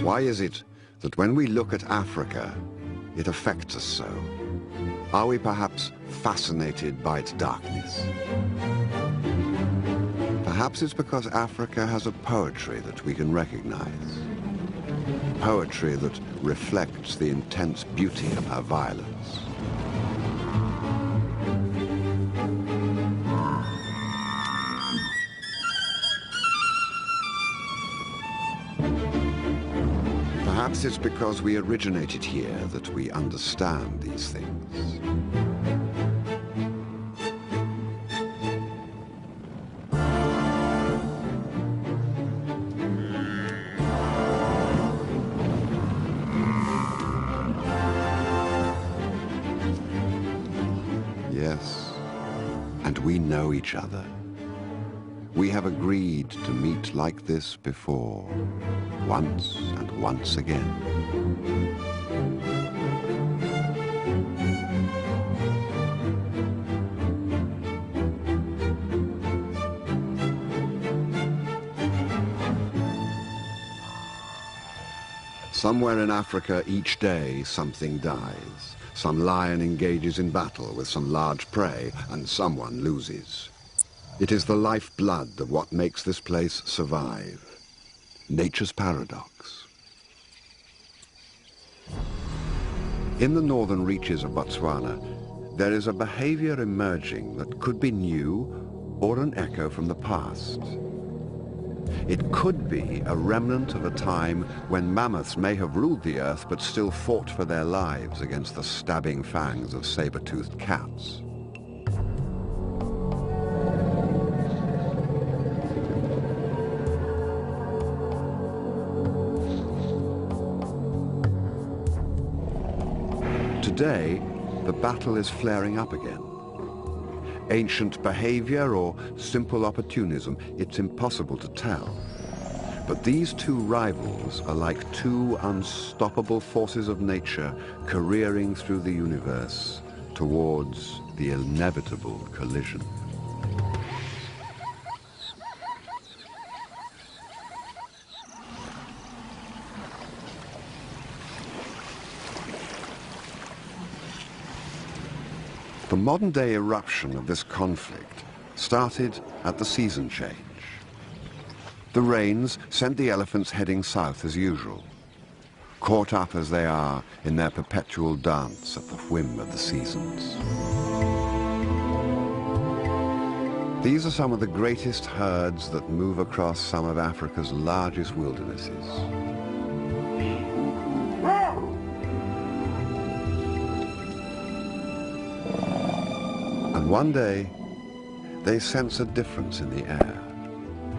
Why is it that when we look at Africa, it affects us so? Are we perhaps fascinated by its darkness? Perhaps it's because Africa has a poetry that we can recognize. Poetry that reflects the intense beauty of her violence. Perhaps it's because we originated here that we understand these things. Yes, and we know each other. We have agreed to meet like this before, once and once again. Somewhere in Africa each day something dies. Some lion engages in battle with some large prey and someone loses. It is the lifeblood of what makes this place survive. Nature's paradox. In the northern reaches of Botswana, there is a behavior emerging that could be new or an echo from the past. It could be a remnant of a time when mammoths may have ruled the earth but still fought for their lives against the stabbing fangs of saber-toothed cats. Today, the battle is flaring up again. Ancient behavior or simple opportunism, it's impossible to tell. But these two rivals are like two unstoppable forces of nature careering through the universe towards the inevitable collision. The modern-day eruption of this conflict started at the season change. The rains sent the elephants heading south as usual, caught up as they are in their perpetual dance at the whim of the seasons. These are some of the greatest herds that move across some of Africa's largest wildernesses. And one day, they sense a difference in the air,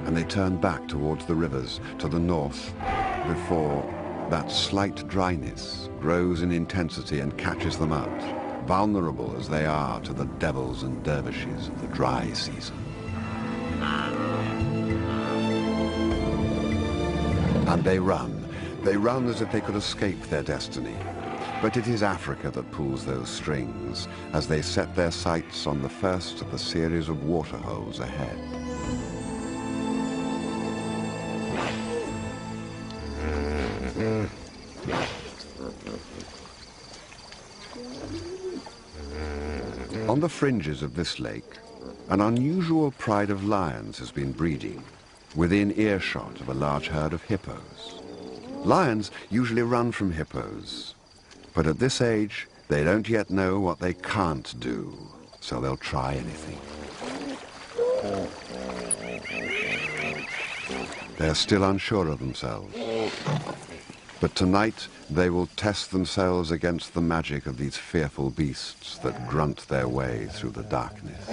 and they turn back towards the rivers to the north before that slight dryness grows in intensity and catches them out, vulnerable as they are to the devils and dervishes of the dry season. And they run as if they could escape their destiny. But it is Africa that pulls those strings as they set their sights on the first of the series of waterholes ahead. On the fringes of this lake, an unusual pride of lions has been breeding within earshot of a large herd of hippos. Lions usually run from hippos, but at this age, they don't yet know what they can't do, so they'll try anything. They're still unsure of themselves. But tonight, they will test themselves against the magic of these fearful beasts that grunt their way through the darkness.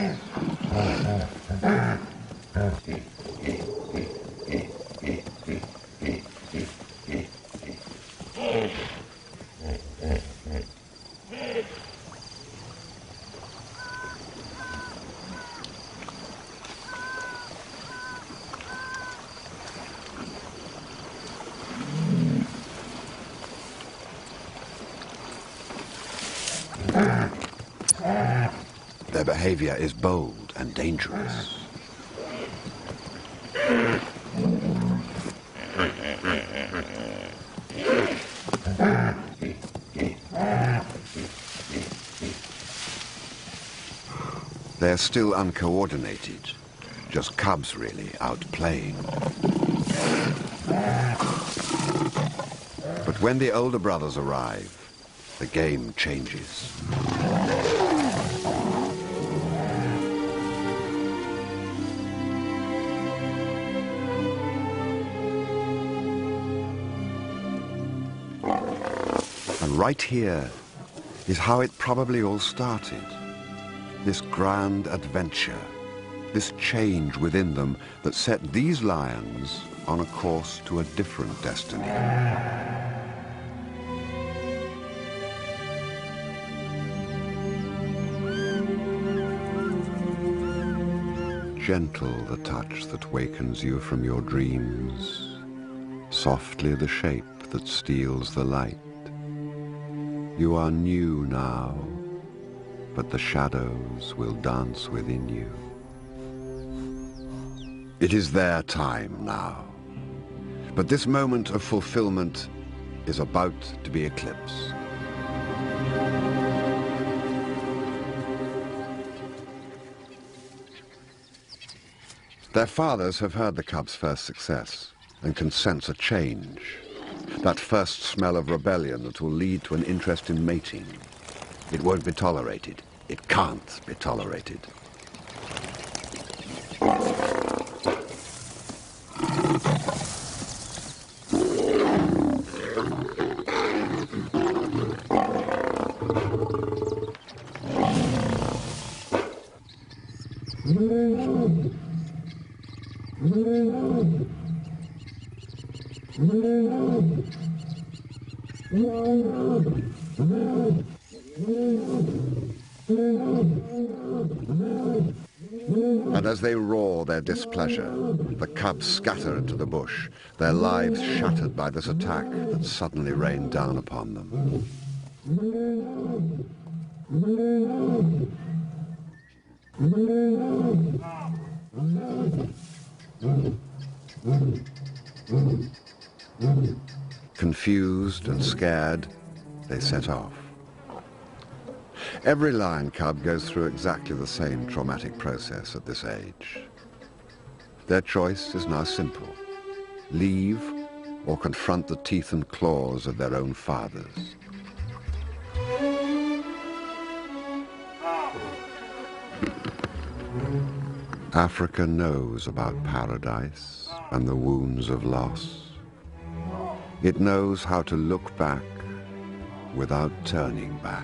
Their behavior is bold and dangerous. They're still uncoordinated, just cubs really, out playing. But when the older brothers arrive, the game changes. And right here is how it probably all started. This grand adventure, this change within them that set these lions on a course to a different destiny. Gentle the touch that wakens you from your dreams, softly the shape that steals the light. You are new now, but the shadows will dance within you. It is their time now, but this moment of fulfillment is about to be eclipsed. Their fathers have heard the cubs' first success and can sense a change. That first smell of rebellion that will lead to an interest in mating. It won't be tolerated. It can't be tolerated. And as they roar their displeasure, the cubs scatter into the bush, their lives shattered by this attack that suddenly rained down upon them. Confused and scared, they set off. Every lion cub goes through exactly the same traumatic process at this age. Their choice is now simple: leave or confront the teeth and claws of their own fathers. Africa knows about paradise and the wounds of loss. It knows how to look back without turning back.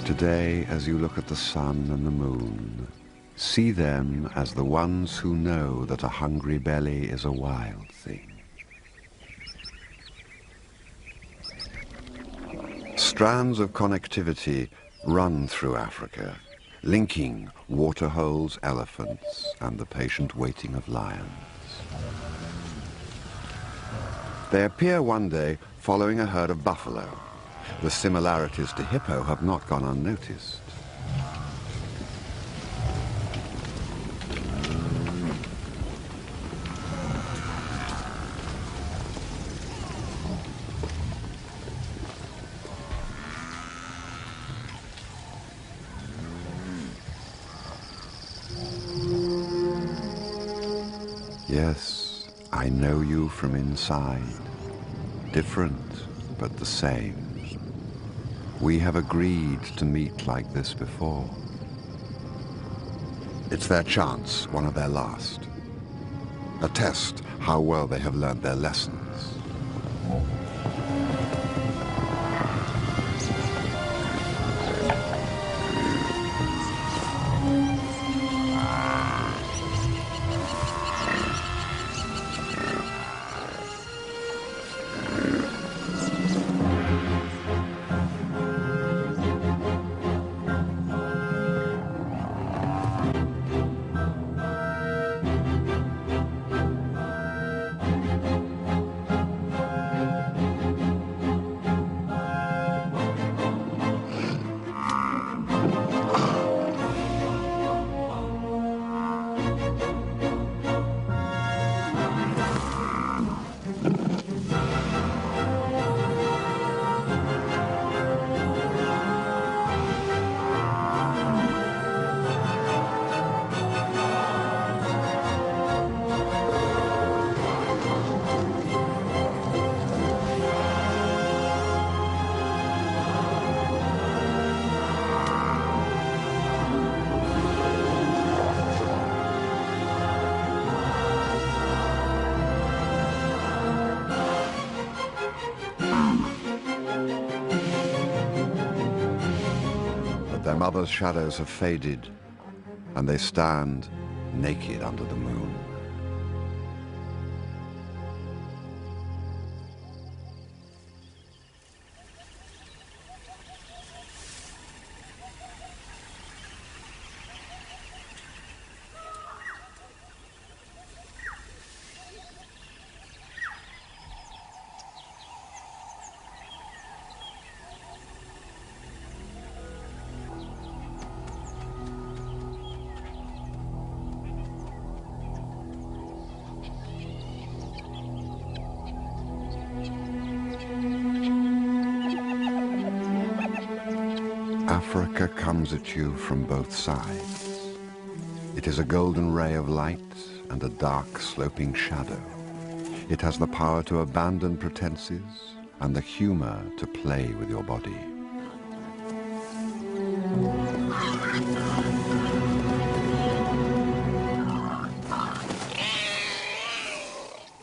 Today, as you look at the sun and the moon, see them as the ones who know that a hungry belly is a wild thing. Strands of connectivity run through Africa, linking waterholes, elephants, and the patient waiting of lions. They appear one day following a herd of buffalo. The similarities to hippo have not gone unnoticed. Yes, I know you from inside. Different, but the same. We have agreed to meet like this before. It's their chance, one of their last. A test how well they have learned their lessons. mother's shadows have faded, and they stand naked under the moon. Africa comes at you from both sides. It is a golden ray of light and a dark sloping shadow. It has the power to abandon pretenses and the humor to play with your body.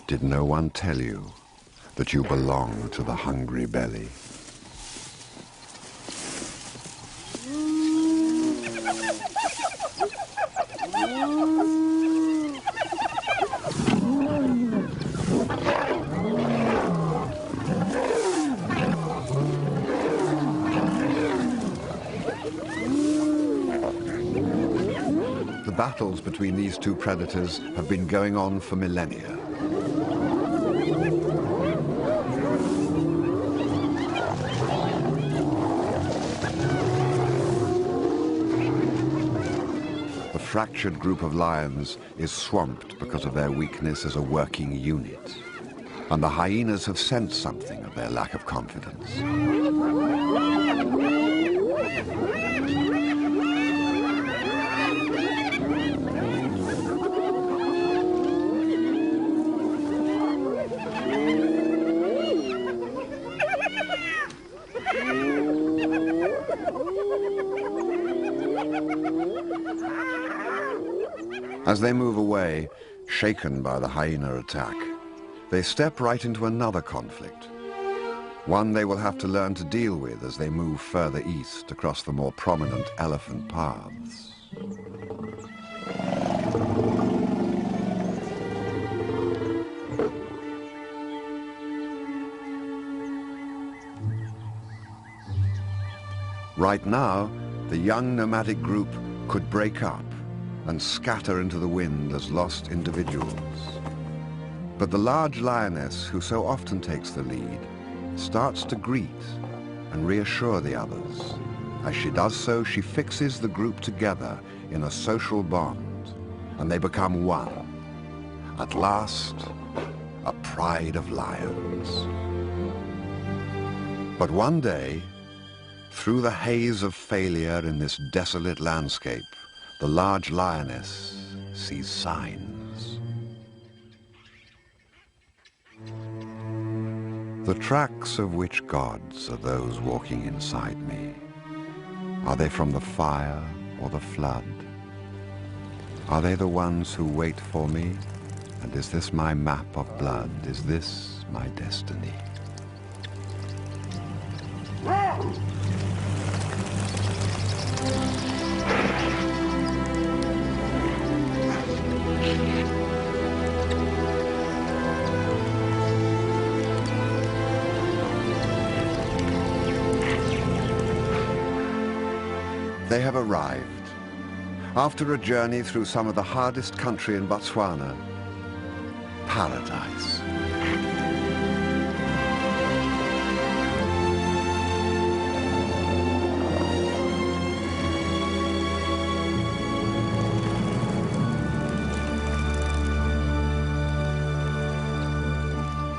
Did no one tell you that you belong to the hungry belly? The battles between these two predators have been going on for millennia. The fractured group of lions is swamped because of their weakness as a working unit, and the hyenas have sensed something of their lack of confidence. As they move away, shaken by the hyena attack, they step right into another conflict, one they will have to learn to deal with as they move further east across the more prominent elephant paths. Right now, the young nomadic group could break up and scatter into the wind as lost individuals. But the large lioness, who so often takes the lead, starts to greet and reassure the others. As she does so, she fixes the group together in a social bond, and they become one. At last, a pride of lions. But one day, through the haze of failure in this desolate landscape, the large lioness sees signs. The tracks of which gods are those walking inside me? Are they from the fire or the flood? Are they the ones who wait for me? And is this my map of blood? Is this my destiny? They have arrived. After a journey through some of the hardest country in Botswana, paradise.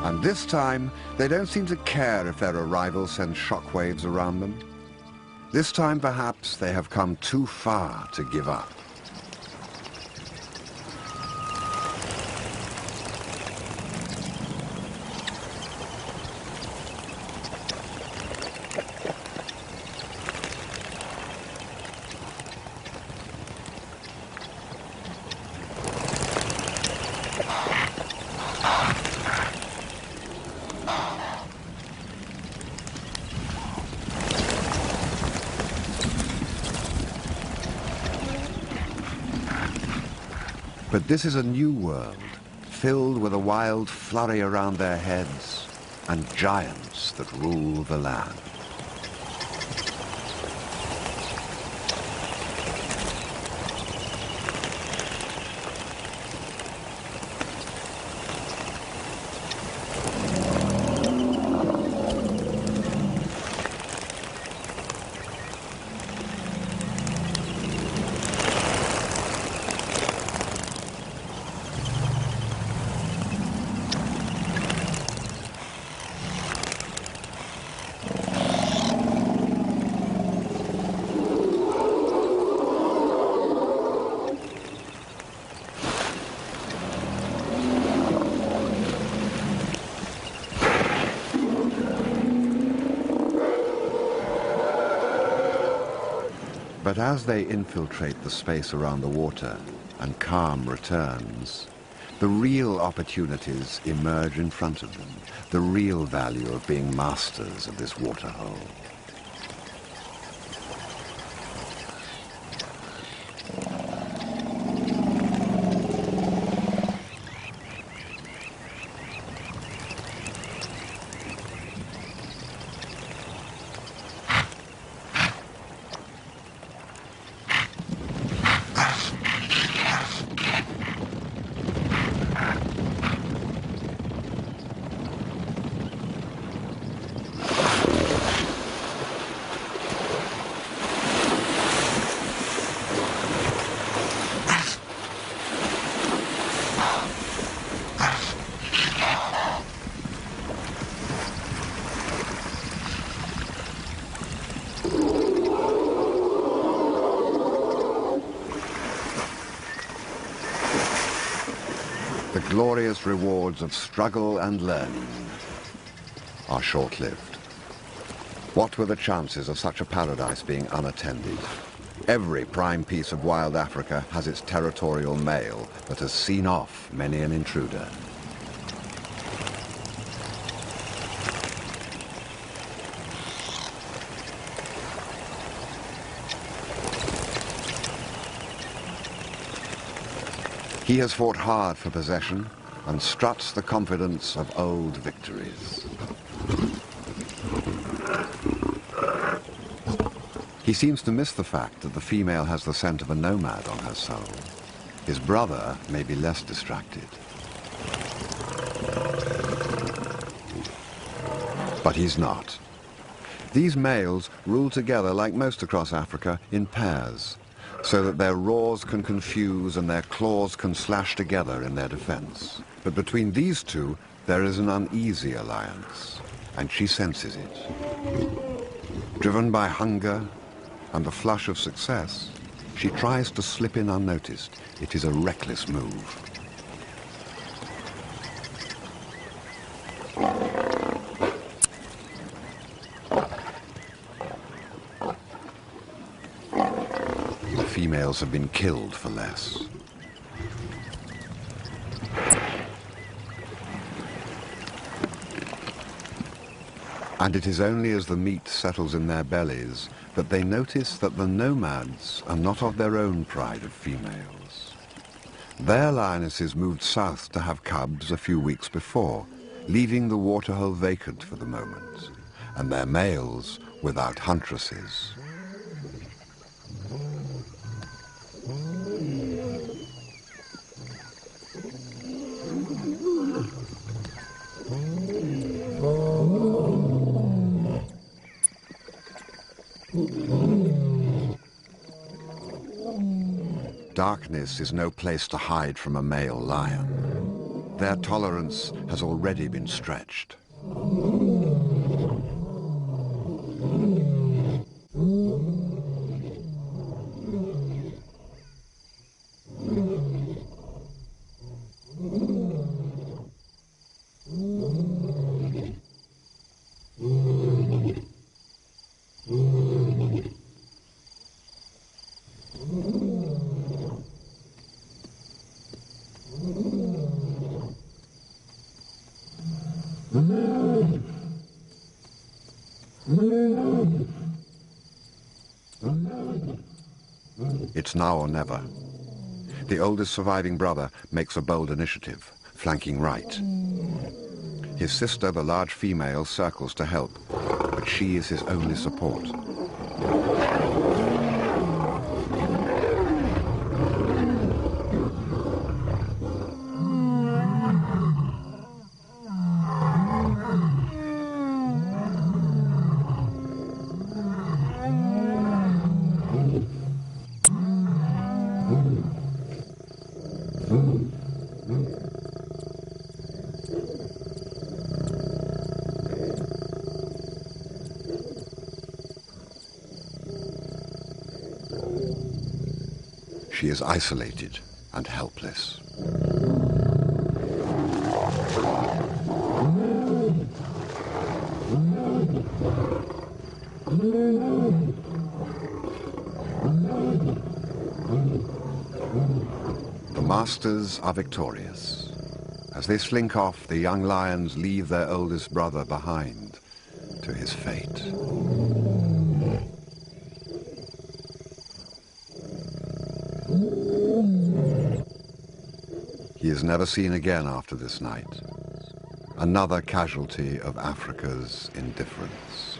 And this time, they don't seem to care if their arrival sends shockwaves around them. This time, perhaps, they have come too far to give up. But this is a new world, filled with a wild flurry around their heads and giants that rule the land. But as they infiltrate the space around the water and calm returns, the real opportunities emerge in front of them, the real value of being masters of this waterhole. The glorious rewards of struggle and learning are short-lived. What were the chances of such a paradise being unattended? Every prime piece of wild Africa has its territorial male that has seen off many an intruder. He has fought hard for possession and struts the confidence of old victories. He seems to miss the fact that the female has the scent of a nomad on her soul. His brother may be less distracted. But he's not. These males rule together, like most across Africa, in pairs, so that their roars can confuse and their claws can slash together in their defense. But between these two, there is an uneasy alliance, and she senses it. Driven by hunger and the flush of success, she tries to slip in unnoticed. It is a reckless move. Females have been killed for less. And it is only as the meat settles in their bellies that they notice that the nomads are not of their own pride of females. Their lionesses moved south to have cubs a few weeks before, leaving the waterhole vacant for the moment, and their males without huntresses. Darkness is no place to hide from a male lion. Their tolerance has already been stretched. It's now or never. The oldest surviving brother makes a bold initiative, flanking right. His sister, the large female, circles to help, but she is his only support. She is isolated and helpless. The masters are victorious. As they slink off, the young lions leave their oldest brother behind to his fate. He is never seen again after this night. Another casualty of Africa's indifference.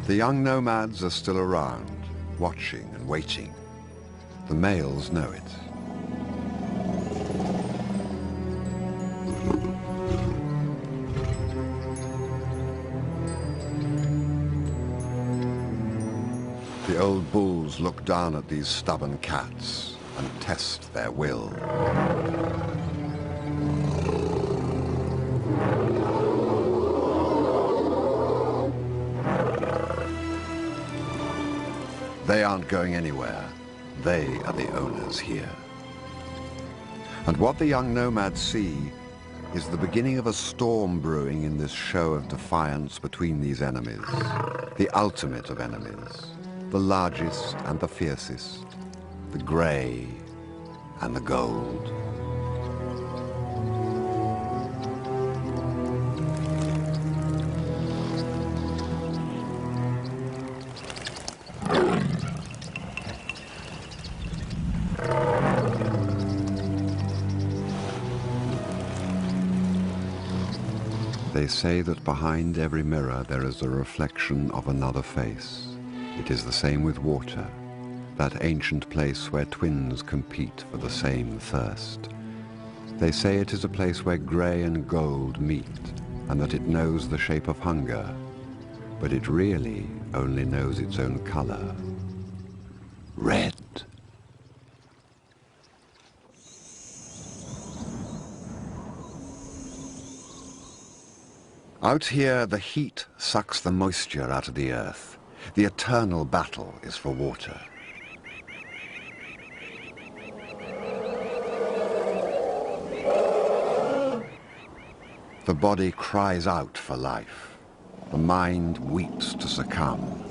The young nomads are still around, watching and waiting. The males know it. The old bulls look down at these stubborn cats and test their will. They aren't going anywhere. They are the owners here. And what the young nomads see is the beginning of a storm brewing in this show of defiance between these enemies, the ultimate of enemies, the largest and the fiercest, the grey and the gold. They say that behind every mirror there is a reflection of another face. It is the same with water, that ancient place where twins compete for the same thirst. They say it is a place where grey and gold meet, and that it knows the shape of hunger, but it really only knows its own color: red. Out here, the heat sucks the moisture out of the earth. The eternal battle is for water. The body cries out for life. The mind weeps to succumb,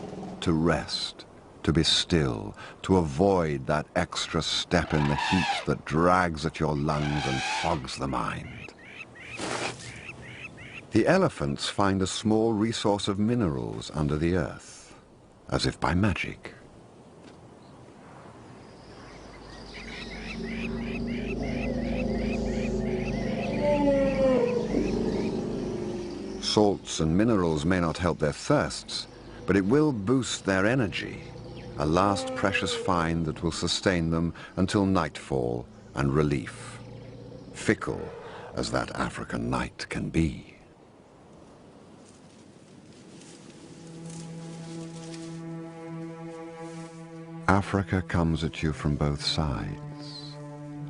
to rest, to be still, to avoid that extra step in the heat that drags at your lungs and fogs the mind. The elephants find a small resource of minerals under the earth, as if by magic. Salts and minerals may not help their thirsts, but it will boost their energy, a last precious find that will sustain them until nightfall and relief, fickle as that African night can be. Africa comes at you from both sides,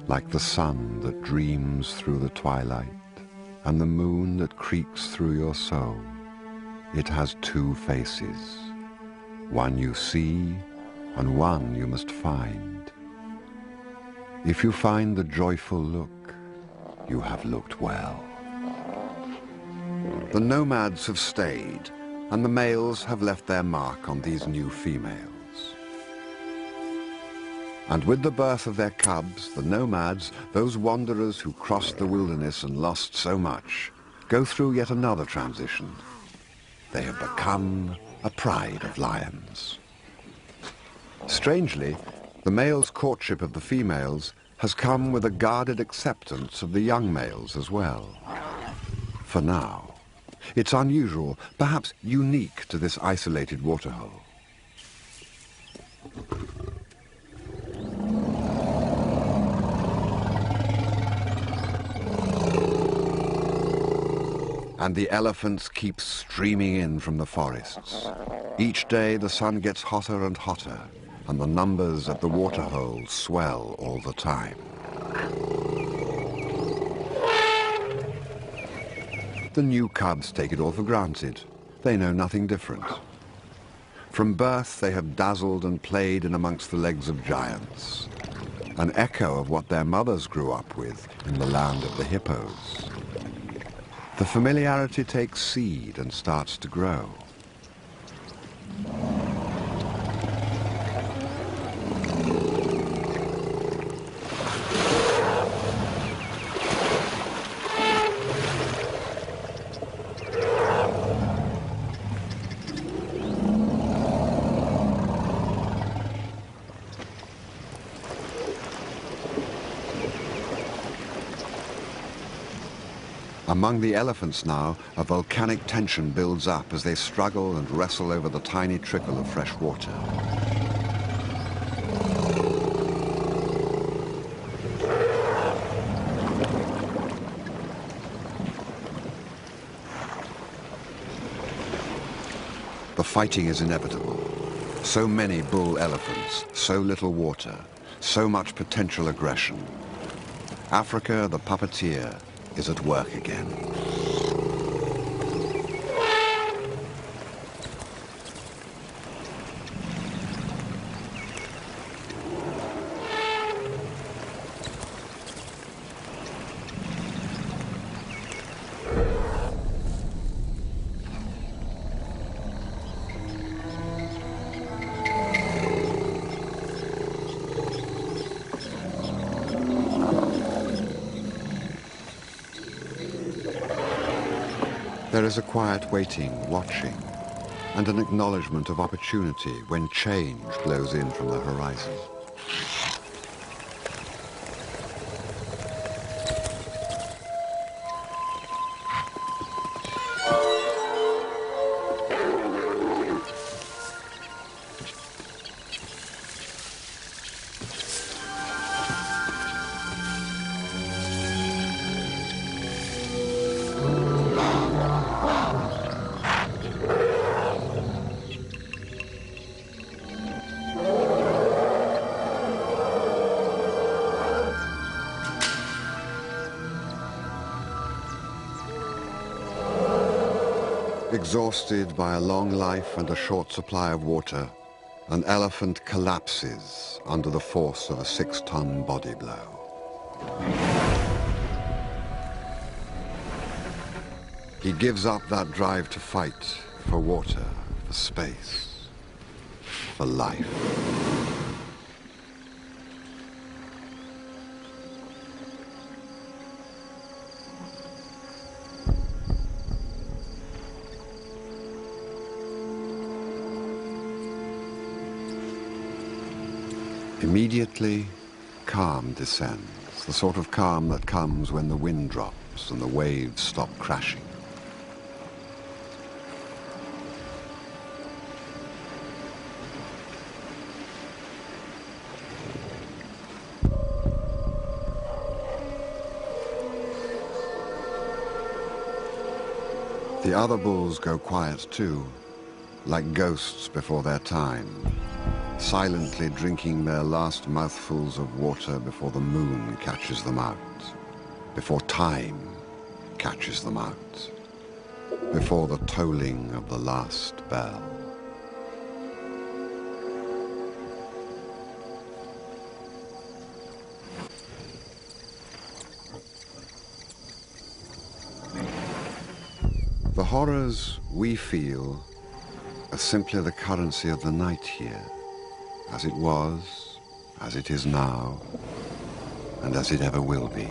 like the sun that dreams through the twilight and the moon that creaks through your soul. It has two faces, one you see and one you must find. If you find the joyful look, you have looked well. The nomads have stayed, and the males have left their mark on these new females. And with the birth of their cubs, the nomads, those wanderers who crossed the wilderness and lost so much, go through yet another transition. They have become a pride of lions. Strangely, the male's courtship of the females has come with a guarded acceptance of the young males as well. For now, it's unusual, perhaps unique to this isolated waterhole. And the elephants keep streaming in from the forests. Each day the sun gets hotter and hotter, and the numbers at the waterhole swell all the time. The new cubs take it all for granted. They know nothing different. From birth they have dazzled and played in amongst the legs of giants, an echo of what their mothers grew up with in the land of the hippos. The familiarity takes seed and starts to grow. Among the elephants now, a volcanic tension builds up as they struggle and wrestle over the tiny trickle of fresh water. The fighting is inevitable. So many bull elephants, so little water, so much potential aggression. Africa, the puppeteer, is at work again. There is a quiet waiting, watching, and an acknowledgement of opportunity when change blows in from the horizon. Exhausted by a long life and a short supply of water, an elephant collapses under the force of a 6-ton body blow. He gives up that drive to fight for water, for space, for life. Immediately, calm descends, the sort of calm that comes when the wind drops and the waves stop crashing. The other bulls go quiet too, like ghosts before their time, silently drinking their last mouthfuls of water before the moon catches them out, before time catches them out, before the tolling of the last bell. The horrors we feel are simply the currency of the night here, as it was, as it is now, and as it ever will be.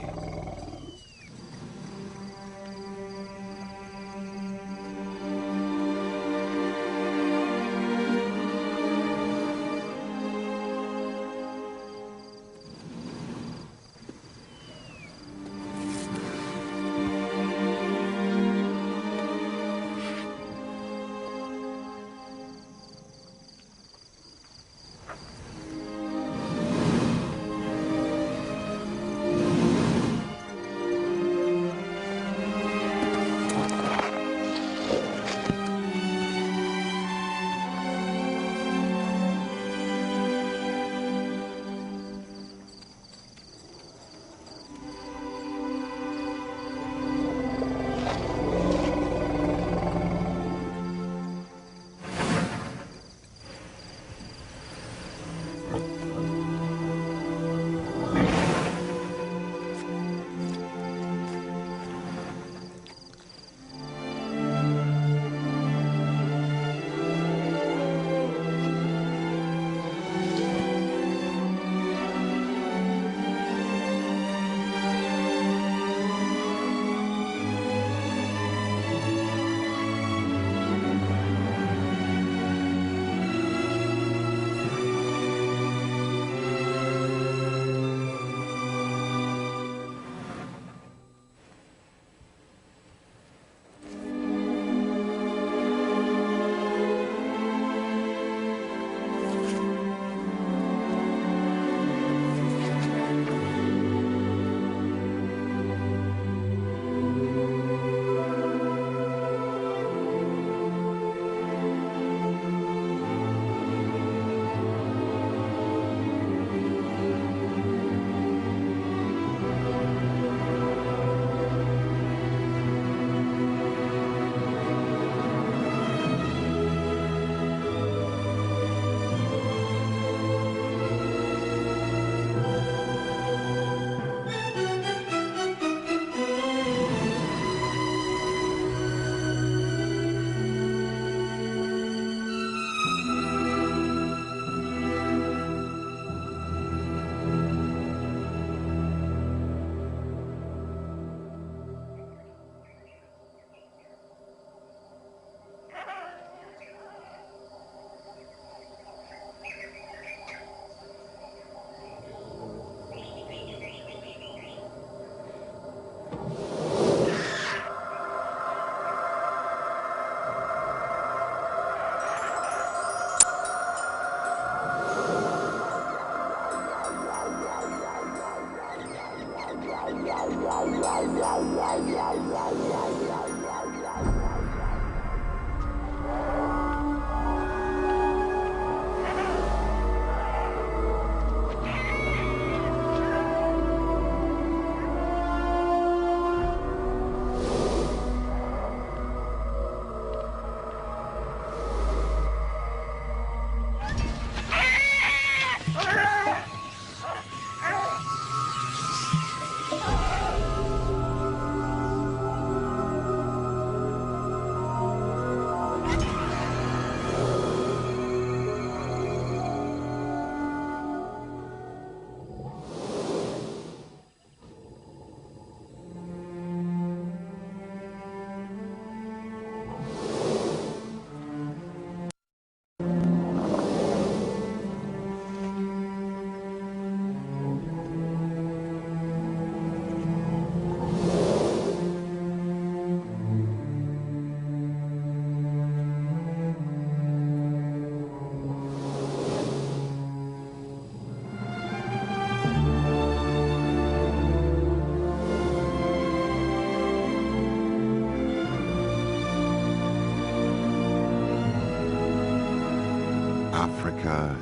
Africa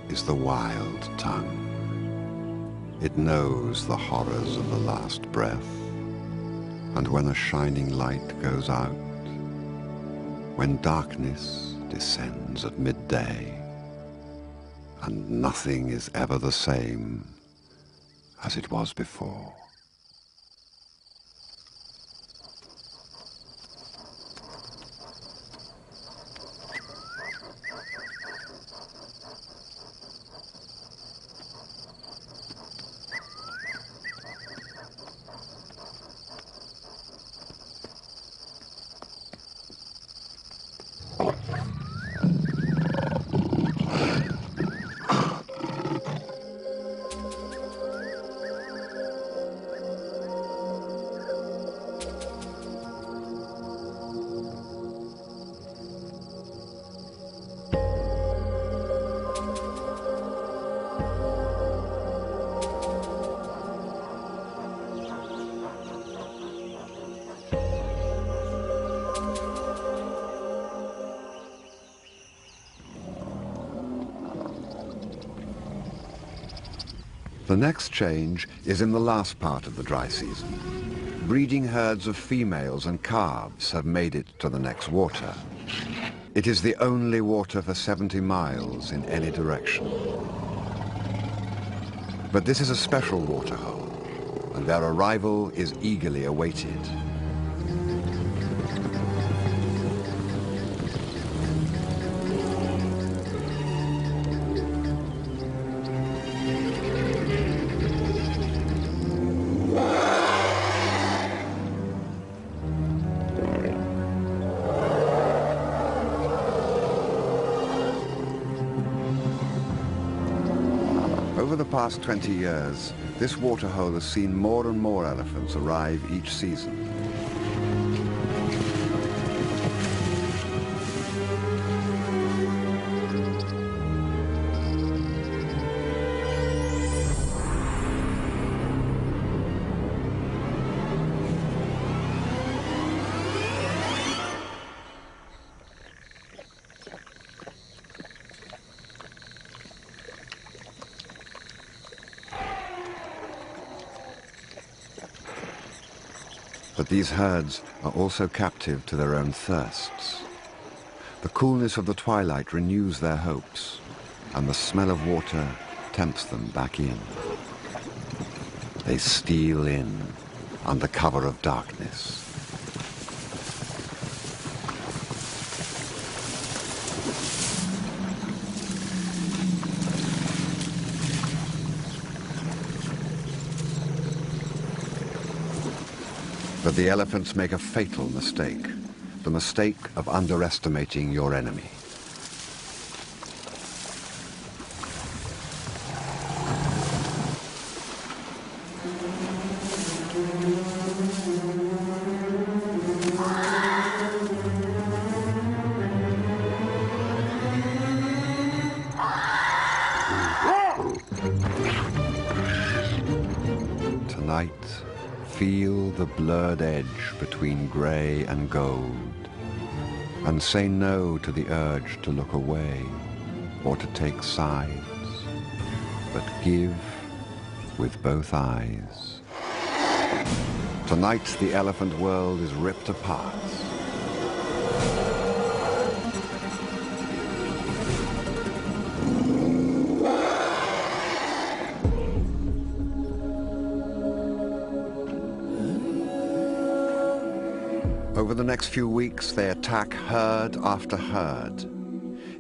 is the wild tongue. It knows the horrors of the last breath, and when a shining light goes out, when darkness descends at midday, and nothing is ever the same as it was before. The next change is in the last part of the dry season. Breeding herds of females and calves have made it to the next water. It is the only water for 70 miles in any direction. But this is a special waterhole, and their arrival is eagerly awaited. Over the past 20 years, this waterhole has seen more and more elephants arrive each season. But these herds are also captive to their own thirsts. The coolness of the twilight renews their hopes, and the smell of water tempts them back in. They steal in under cover of darkness. But the elephants make a fatal mistake, the mistake of underestimating your enemy. Tonight, feel the blurred edge between grey and gold, and say no to the urge to look away or to take sides, but give with both eyes. Tonight, the elephant world is ripped apart. Over the next few weeks, they attack herd after herd.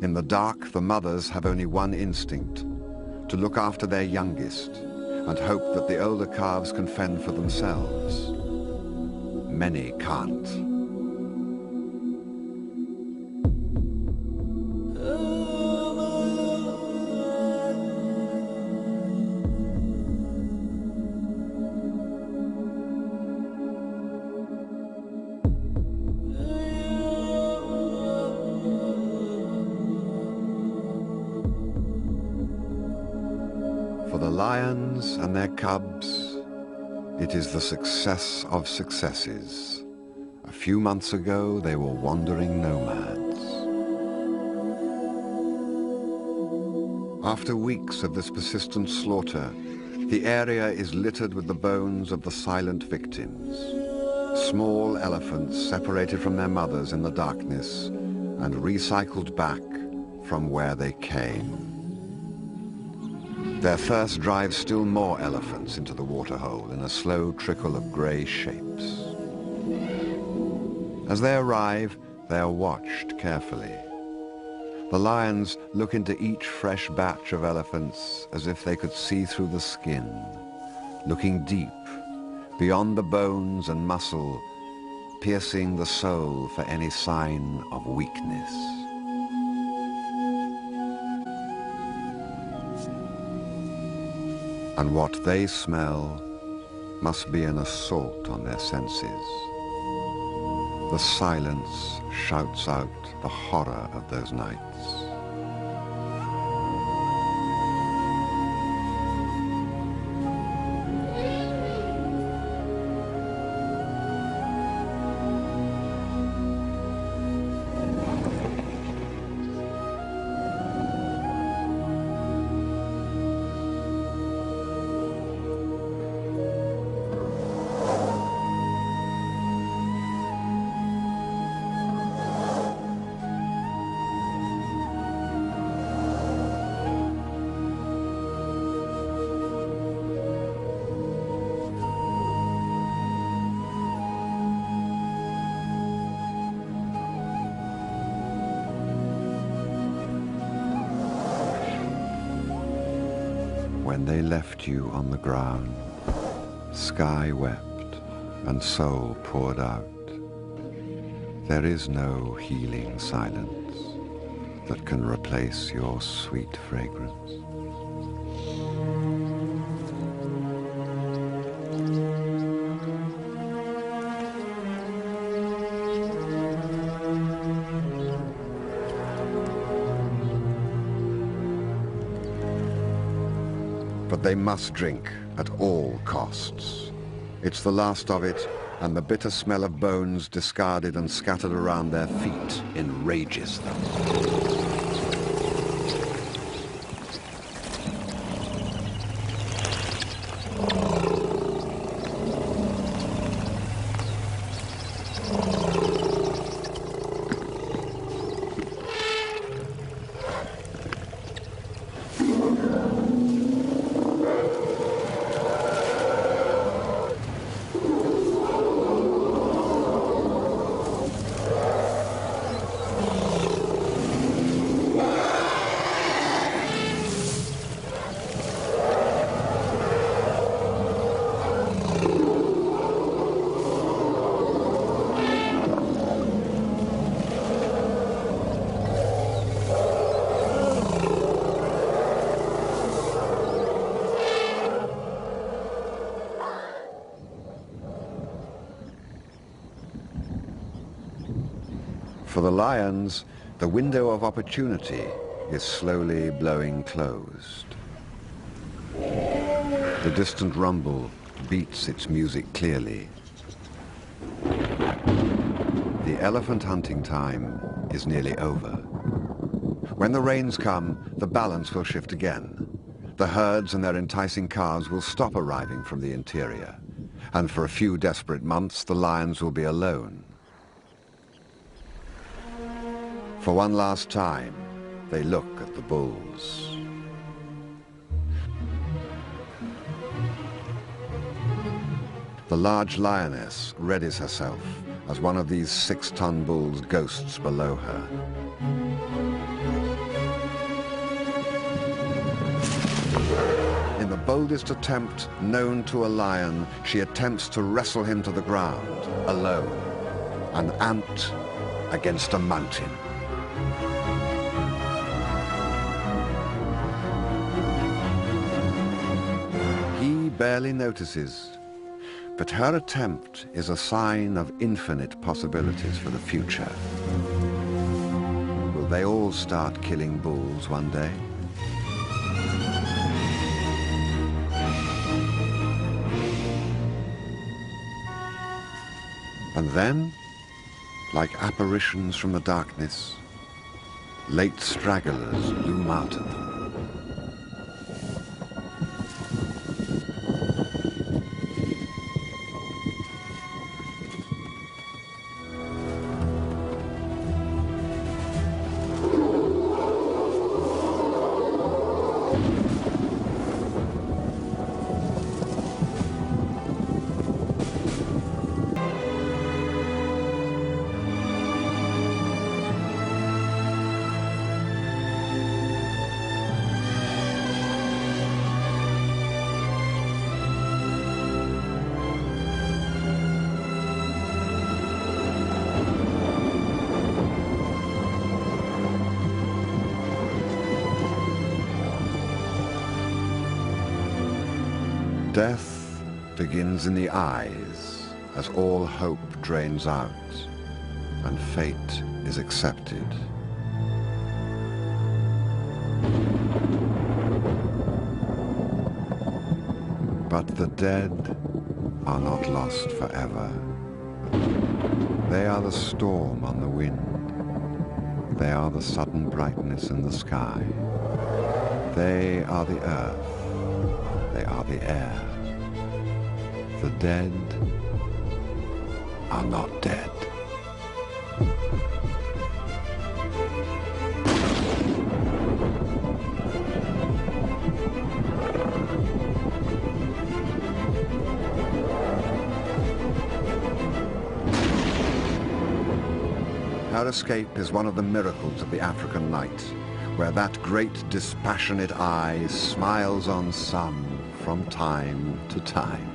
In the dark, the mothers have only one instinct, to look after their youngest and hope that the older calves can fend for themselves. Many can't. For the lions and their cubs, it is the success of successes. A few months ago, they were wandering nomads. After weeks of this persistent slaughter, the area is littered with the bones of the silent victims. Small elephants separated from their mothers in the darkness and recycled back from where they came. Their thirst drives still more elephants into the waterhole in a slow trickle of grey shapes. As they arrive, they are watched carefully. The lions look into each fresh batch of elephants as if they could see through the skin, looking deep, beyond the bones and muscle, piercing the soul for any sign of weakness. And what they smell must be an assault on their senses. The silence shouts out the horror of those nights. when they left you on the ground, sky wept and soul poured out. There is no healing silence that can replace your sweet fragrance. But they must drink at all costs. It's the last of it, and the bitter smell of bones discarded and scattered around their feet enrages them. For the lions, the window of opportunity is slowly blowing closed. The distant rumble beats its music clearly. The elephant hunting time is nearly over. When the rains come, the balance will shift again. The herds and their enticing calves will stop arriving from the interior, and for a few desperate months, the lions will be alone. For one last time, they look at the bulls. The large lioness readies herself as one of these 6-ton bulls ghosts below her. In the boldest attempt known to a lion, she attempts to wrestle him to the ground, alone, an ant against a mountain. Barely notices, but her attempt is a sign of infinite possibilities for the future. Will they all start killing bulls one day? And then, like apparitions from the darkness, late stragglers loom out at them. Death begins in the eyes as all hope drains out and fate is accepted. But the dead are not lost forever. They are the storm on the wind. They are the sudden brightness in the sky. They are the earth. They are the air. The dead are not dead. Our escape is one of the miracles of the African night, where that great dispassionate eye smiles on some from time to time.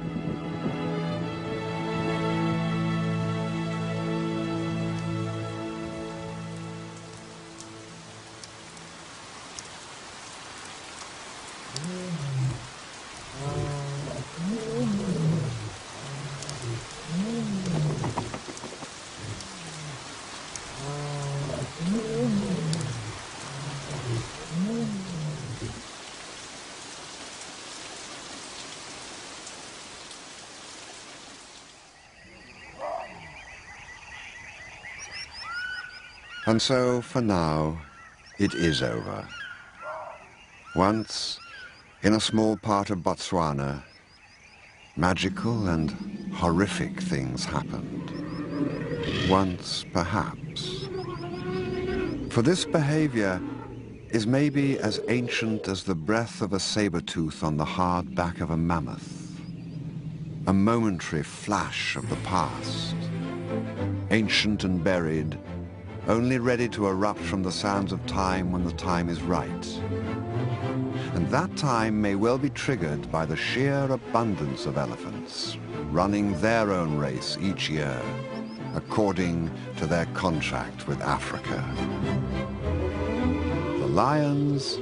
And so, for now, it is over. Once, in a small part of Botswana, magical and horrific things happened. Once, perhaps. For this behavior is maybe as ancient as the breath of a saber-tooth on the hard back of a mammoth. A momentary flash of the past, ancient and buried, only ready to erupt from the sands of time when the time is right. And that time may well be triggered by the sheer abundance of elephants running their own race each year, according to their contract with Africa. The lions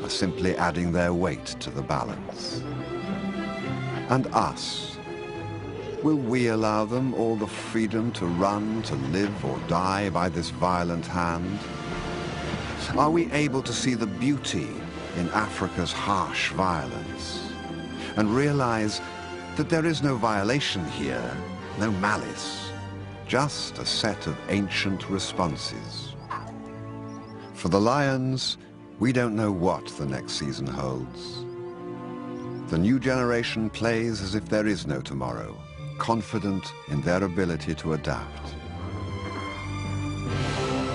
are simply adding their weight to the balance. And us, will we allow them all the freedom to run, to live or die by this violent hand? Are we able to see the beauty in Africa's harsh violence and realize that there is no violation here, no malice, just a set of ancient responses? For the lions, we don't know what the next season holds. The new generation plays as if there is no tomorrow, confident in their ability to adapt.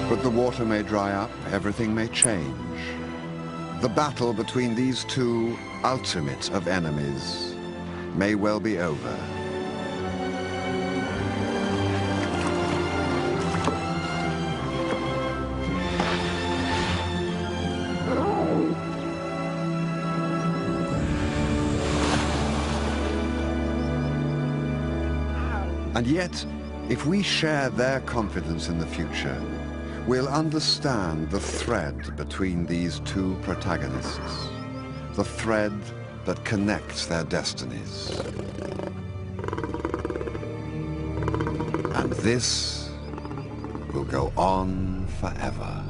But the water may dry up, everything may change. The battle between these two ultimate of enemies may well be over. And yet, if we share their confidence in the future, we'll understand the thread between these two protagonists, the thread that connects their destinies. And this will go on forever.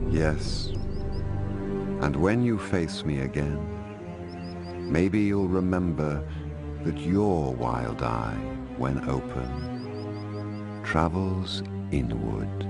Yes, and when you face me again, maybe you'll remember that your wild eye, when open, travels inward.